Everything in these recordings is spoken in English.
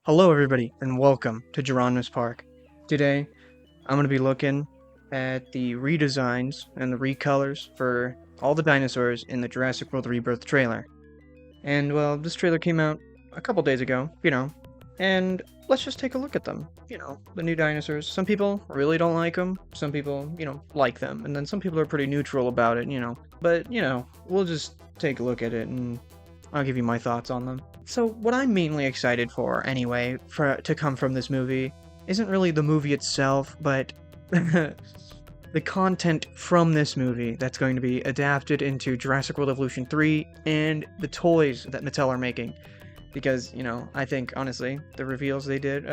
Hello everybody, and welcome to Geronimo's Park. Today, I'm going to be looking at the redesigns and the recolors for all the dinosaurs in the Jurassic World Rebirth trailer. And, well, this trailer came out a couple days ago, and let's just take a look at them. The new dinosaurs. Some people really don't like them, some people, like them, and then some people are pretty neutral about it, But, we'll just take a look at it and I'll give you my thoughts on them. So what I'm mainly excited for, anyway, to come from this movie, isn't really the movie itself, but the content from this movie that's going to be adapted into Jurassic World Evolution 3 and the toys that Mattel are making. Because, I think, honestly, the reveals they did,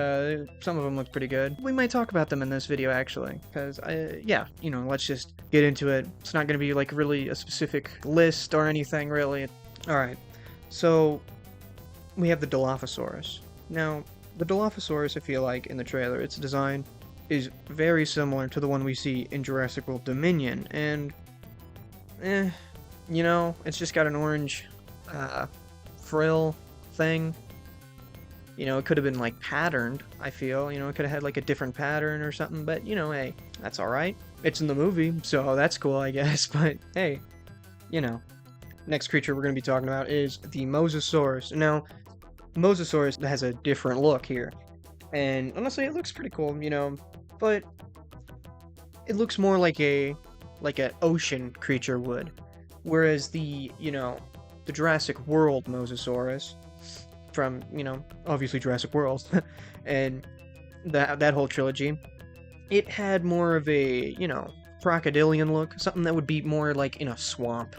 some of them look pretty good. We might talk about them in this video, actually, because, let's just get into it. It's not going to be, like, really a specific list or anything, really. Alright, so we have the Dilophosaurus. Now, the Dilophosaurus, I feel like, in the trailer, its design is very similar to the one we see in Jurassic World Dominion, and, it's just got an orange, frill thing. It could have been, like, patterned, I feel. It could have had, like, a different pattern or something, but, hey, that's alright. It's in the movie, so that's cool, I guess, but, hey, Next creature we're going to be talking about is the Mosasaurus. Now, Mosasaurus has a different look here, and honestly, it looks pretty cool, but it looks more like an ocean creature would, whereas the Jurassic World Mosasaurus from, obviously Jurassic World, and that whole trilogy, it had more of a, crocodilian look, something that would be more like in a swamp.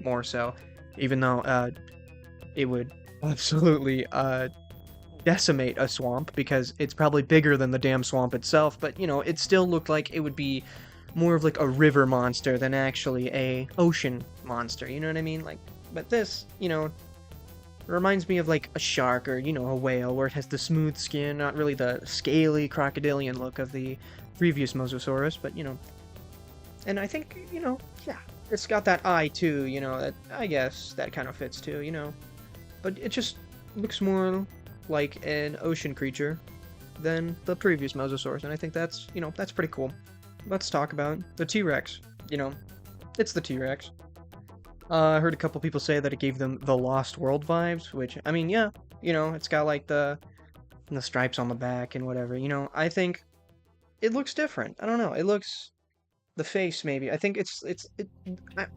More so, even though it would absolutely decimate a swamp because it's probably bigger than the damn swamp itself, but it still looked like it would be more of like a river monster than actually a ocean monster, you know what I mean? But this, reminds me of like a shark or, a whale, where it has the smooth skin, not really the scaly crocodilian look of the previous Mosasaurus, but and I think, yeah. It's got that eye too, that I guess that kind of fits too, But it just looks more like an ocean creature than the previous Mosasaurus, and I think that's, that's pretty cool. Let's talk about the T-Rex. It's the T-Rex. I heard a couple people say that it gave them the Lost World vibes, which, I mean, yeah, it's got like the stripes on the back and whatever, I think it looks different. I don't know, it looks... The face, maybe. I think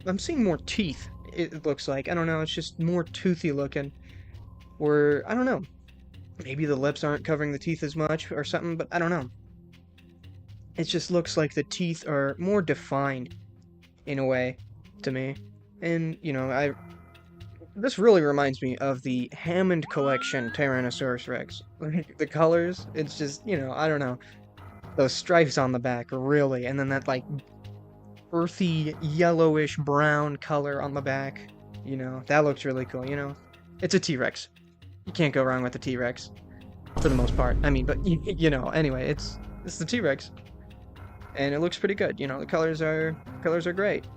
I'm seeing more teeth, it looks like. I don't know, it's just more toothy looking. Or, I don't know. Maybe the lips aren't covering the teeth as much or something, but I don't know. It just looks like the teeth are more defined, in a way, to me. And, this really reminds me of the Hammond Collection Tyrannosaurus Rex. The colors, it's just, I don't know. Those stripes on the back, really, and then that, like, earthy, yellowish brown color on the back, that looks really cool, It's a T-Rex. You can't go wrong with the T-Rex, for the most part. I mean, but, anyway, it's the T-Rex. And it looks pretty good, the colors are great.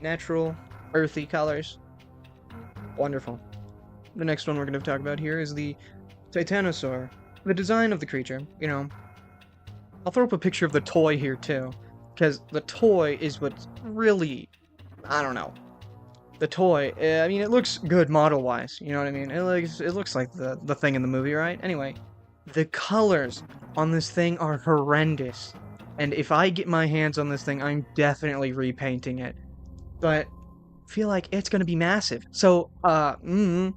Natural, earthy colors. Wonderful. The next one we're going to talk about here is the Titanosaur. The design of the creature, I'll throw up a picture of the toy here, too. Because the toy is what's really... I don't know. The toy, I mean, it looks good model-wise, you know what I mean? It looks like the thing in the movie, right? Anyway, the colors on this thing are horrendous. And if I get my hands on this thing, I'm definitely repainting it. But I feel like it's going to be massive. So, I don't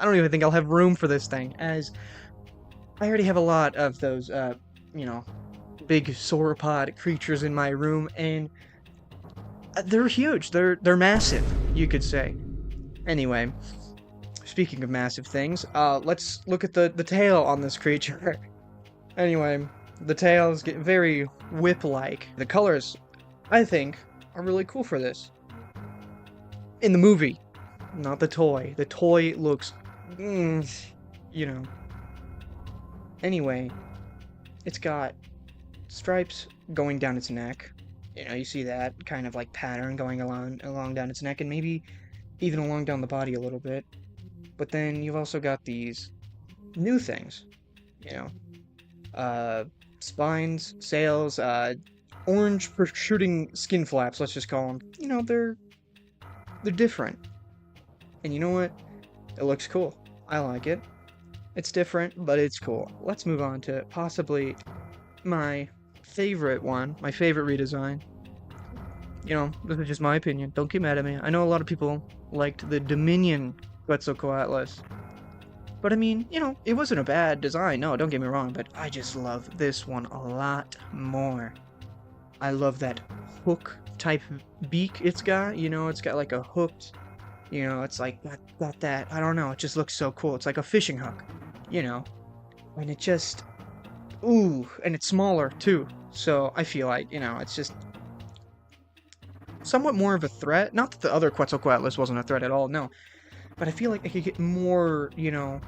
even think I'll have room for this thing, as I already have a lot of those, big sauropod creatures in my room, and they're huge. They're massive, you could say. Anyway, speaking of massive things, let's look at the tail on this creature. Anyway, the tails get very whip-like. The colors, I think, are really cool for this. In the movie, not the toy. The toy looks, Anyway, it's got stripes going down its neck. You see that kind of like pattern going along down its neck, and maybe even along down the body a little bit. But then you've also got these new things. you know, spines, sails, orange protruding skin flaps, let's just call them. You know, they're different. And you know what? It looks cool. I like it. It's different, but it's cool. Let's move on to possibly my favorite one, my favorite redesign. You know, this is just my opinion. Don't get mad at me. I know a lot of people liked the Dominion Quetzalcoatlus. But I mean, you know, it wasn't a bad design. No, don't get me wrong, but I just love this one a lot more. I love that hook type beak it's got. You know, it's got like a hooked, you know, it's like got that. I don't know. It just looks so cool. It's like a fishing hook, you know, and it just, ooh, and it's smaller too. So I feel like, you know, it's just somewhat more of a threat. Not that the other Quetzalcoatlus wasn't a threat at all, no. But I feel like I could get more, you know,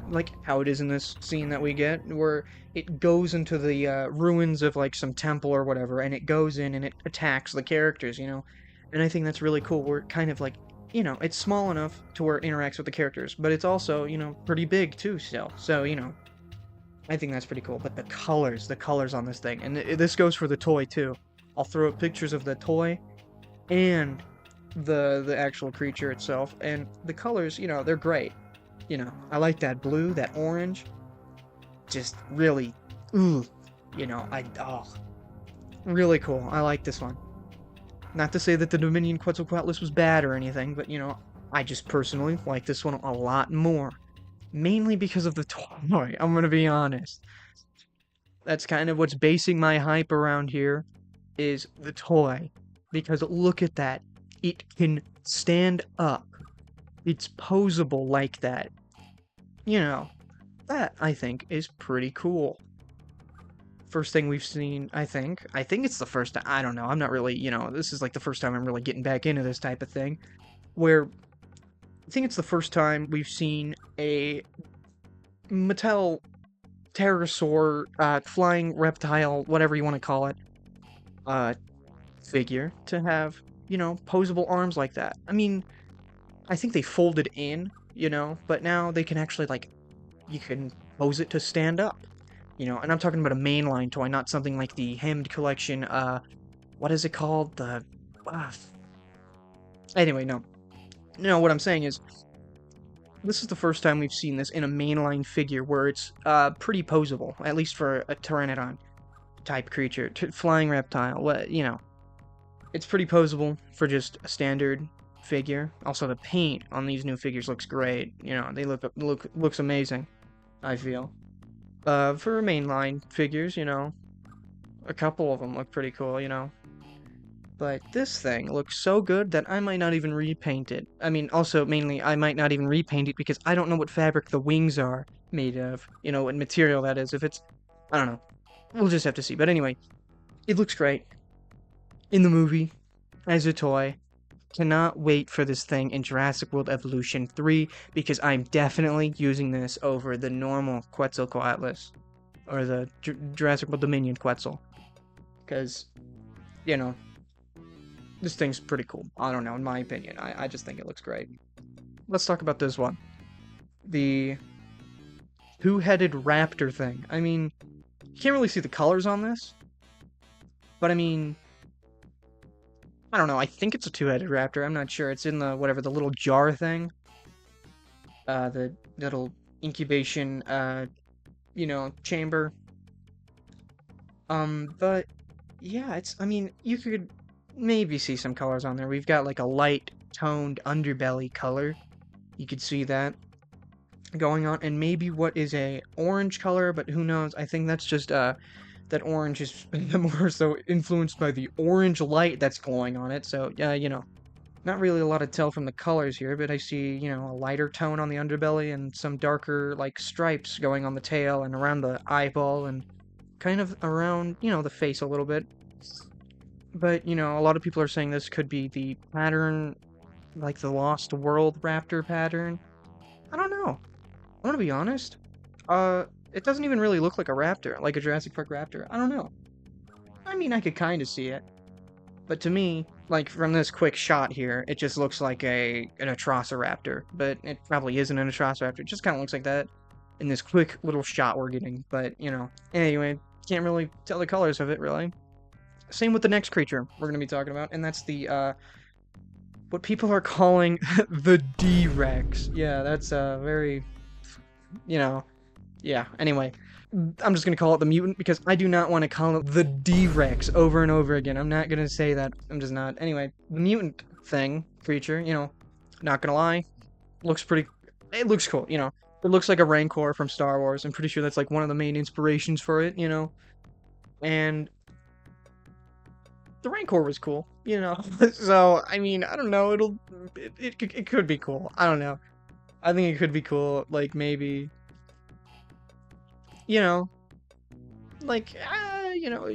like how it is in this scene that we get, where it goes into the ruins of like some temple or whatever, and it goes in and it attacks the characters, you know. And I think that's really cool. Where it kind of like, you know, it's small enough to where it interacts with the characters, but it's also, you know, pretty big too still. So, you know, I think that's pretty cool. But the colors on this thing, and this goes for the toy too. I'll throw up pictures of the toy and the actual creature itself, and the colors, you know, they're great. You know, I like that blue, that orange, just really, ooh, you know, really cool. I like this one. Not to say that the Dominion Quetzalcoatlus was bad or anything, but, you know, I just personally like this one a lot more. Mainly because of the toy, I'm gonna be honest. That's kind of what's basing my hype around here, is the toy. Because look at that. It can stand up. It's posable like that. You know, that, I think, is pretty cool. First thing we've seen, I think. I think it's the first time. I don't know. I'm not really, you know, this is like the first time I'm really getting back into this type of thing. Where I think it's the first time we've seen a Mattel pterosaur, flying reptile, whatever you want to call it, figure to have, you know, posable arms like that. I mean, I think they folded in, you know, but now they can actually, like, you can pose it to stand up, you know, and I'm talking about a mainline toy, not something like the hemmed collection, what is it called? Anyway, no. No, what I'm saying is, this is the first time we've seen this in a mainline figure where it's, pretty posable, at least for a Pteranodon type creature, flying reptile, what, you know. It's pretty posable for just a standard figure. Also, the paint on these new figures looks great. You know, they looks amazing, I feel. For mainline figures, you know, a couple of them look pretty cool, you know. But this thing looks so good that I might not even repaint it. I mean, also, mainly, I might not even repaint it because I don't know what fabric the wings are made of. You know, what material that is. If it's, I don't know. We'll just have to see. But anyway, it looks great in the movie as a toy. Cannot wait for this thing in Jurassic World Evolution 3 because I'm definitely using this over the normal Quetzalcoatlus or the Jurassic World Dominion Quetzal, because, you know, this thing's pretty cool. I don't know, in my opinion. I just think it looks great. Let's talk about this one. The two-headed raptor thing. I mean, you can't really see the colors on this, but I mean, I don't know, I think it's a two-headed raptor, I'm not sure. It's in the, whatever, the little jar thing. The little incubation, you know, chamber. But, yeah, it's, I mean, you could maybe see some colors on there. We've got, like, a light-toned underbelly color. You could see that going on, and maybe what is a orange color, but who knows? I think that's just, that orange is more so influenced by the orange light that's glowing on it, so, you know, not really a lot to tell from the colors here, but I see, you know, a lighter tone on the underbelly and some darker, like, stripes going on the tail and around the eyeball and kind of around, you know, the face a little bit. But, you know, a lot of people are saying this could be the pattern, like the Lost World Raptor pattern. I don't know. I'm gonna be honest. It doesn't even really look like a raptor, like a Jurassic Park raptor. I don't know. I mean, I could kind of see it. But to me, like, from this quick shot here, it just looks like an Atrociraptor. But it probably isn't an Atrociraptor. It just kind of looks like that. in this quick little shot we're getting. But, you know, anyway, can't really tell the colors of it, really. Same with the next creature we're going to be talking about, and that's the, what people are calling the D-Rex. Yeah, that's, very, you know, yeah, anyway. I'm just gonna call it the mutant because I do not want to call it the D-Rex over and over again. I'm not gonna say that. I'm just not. Anyway, the mutant thing, creature, you know, not gonna lie, looks pretty, it looks cool, you know. It looks like a Rancor from Star Wars. I'm pretty sure that's like one of the main inspirations for it, you know. And the Rancor was cool, you know. So, I mean, I don't know, it could be cool. I don't know. I think it could be cool, like, maybe, you know, like, you know,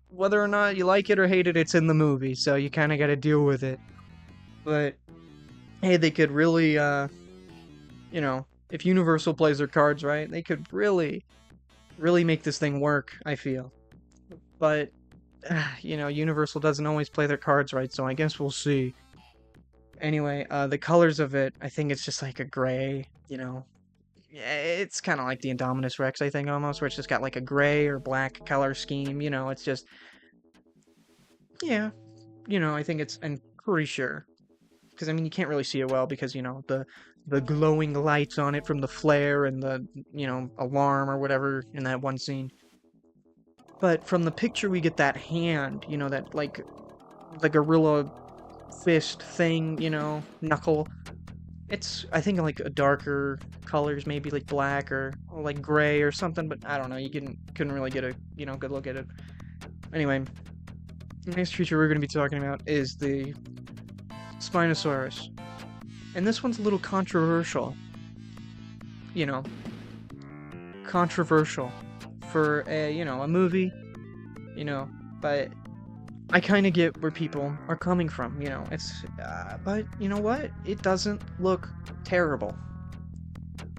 whether or not you like it or hate it, it's in the movie, so you kind of got to deal with it. But, hey, they could really, you know, if Universal plays their cards right, they could really, really make this thing work, I feel. But, you know, Universal doesn't always play their cards right, so I guess we'll see. Anyway, the colors of it, I think it's just like a gray, you know. Yeah, it's kind of like the Indominus Rex, I think, almost, where it's just got like a gray or black color scheme, you know, it's just, yeah, you know, I think it's, I'm pretty sure, because, I mean, you can't really see it well because, you know, the glowing lights on it from the flare and the, you know, alarm or whatever in that one scene. But from the picture, we get that hand, you know, that, like, the gorilla fist thing, you know, knuckle. It's, I think, like, a darker colors, maybe, like, black or like, gray or something, but I don't know, you couldn't really get a, you know, good look at it. Anyway, the next creature we're going to be talking about is the Spinosaurus. And this one's a little controversial. You know, controversial for a, you know, a movie, you know, but I kind of get where people are coming from, you know, it's, but you know what? It doesn't look terrible.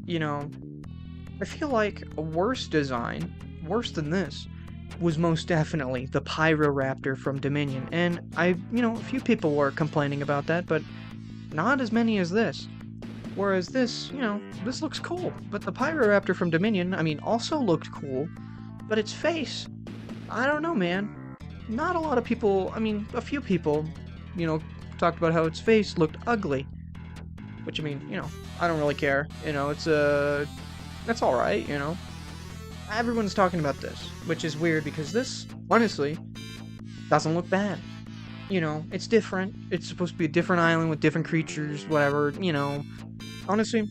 You know, I feel like a worse design, worse than this, was most definitely the Raptor from Dominion, and you know, a few people were complaining about that, but not as many as this. Whereas this, you know, this looks cool, but the Raptor from Dominion, I mean, also looked cool, but its face, I don't know, man. Not a lot of people, I mean, a few people, you know, talked about how its face looked ugly. Which, I mean, you know, I don't really care. You know, it's, that's alright, you know. Everyone's talking about this, which is weird because this, honestly, doesn't look bad. You know, it's different. It's supposed to be a different island with different creatures, whatever, you know. Honestly,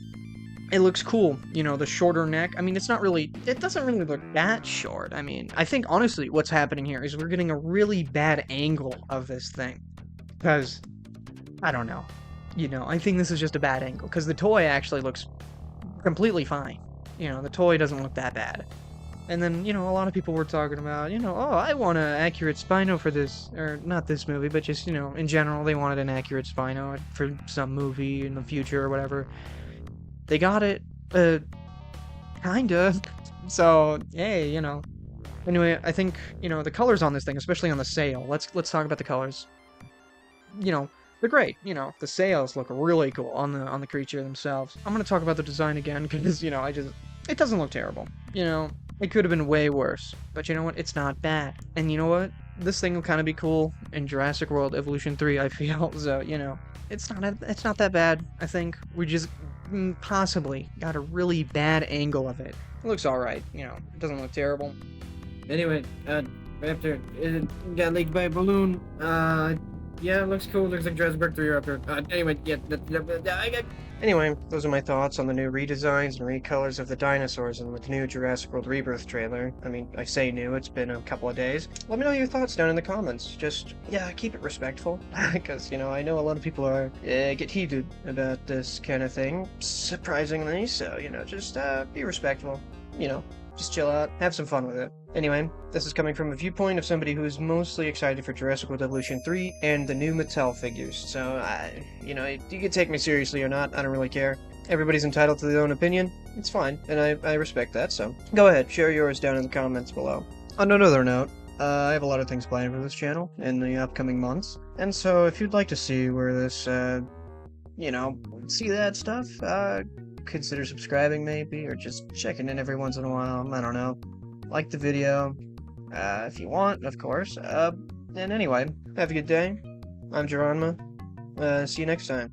it looks cool, you know, the shorter neck. I mean, it's not really, it doesn't really look that short. I mean, I think, honestly, what's happening here is we're getting a really bad angle of this thing. Because, I don't know. You know, I think this is just a bad angle. Because the toy actually looks completely fine. You know, the toy doesn't look that bad. And then, you know, a lot of people were talking about, you know, oh, I want an accurate Spino for this, or not this movie, but just, you know, in general, they wanted an accurate Spino for some movie in the future or whatever. They got it, kinda. So, hey, you know. Anyway, I think, you know, the colors on this thing, especially on the sail, let's talk about the colors. You know, they're great. You know, the sails look really cool on the creature themselves. I'm gonna talk about the design again, because, you know, it doesn't look terrible. You know, it could have been way worse. But you know what? It's not bad. And you know what? This thing will kind of be cool in Jurassic World Evolution 3, I feel. So, you know, it's not that bad, I think. We just possibly got a really bad angle of it. It looks alright, you know, it doesn't look terrible. Anyway, Raptor, it got leaked by a balloon. Yeah, it looks cool. Looks like Jurassic World 3 Raptor. Anyway, yeah, Anyway, those are my thoughts on the new redesigns and recolors of the dinosaurs and with the new Jurassic World Rebirth trailer. I mean, I say new, it's been a couple of days. Let me know your thoughts down in the comments. Just, yeah, keep it respectful. Because, you know, I know a lot of people are, get heated about this kind of thing, surprisingly. So, you know, just, be respectful. You know, just chill out, have some fun with it. Anyway, this is coming from a viewpoint of somebody who is mostly excited for Jurassic World Evolution 3 and the new Mattel figures, so, you know, you can take me seriously or not, I don't really care. Everybody's entitled to their own opinion, it's fine, and I respect that, so go ahead, share yours down in the comments below. On another note, I have a lot of things planned for this channel in the upcoming months, and so if you'd like to see where this, you know, see that stuff, consider subscribing maybe, or just checking in every once in a while. I don't know. Like the video, if you want, of course. And anyway, have a good day. I'm Geronimo. See you next time.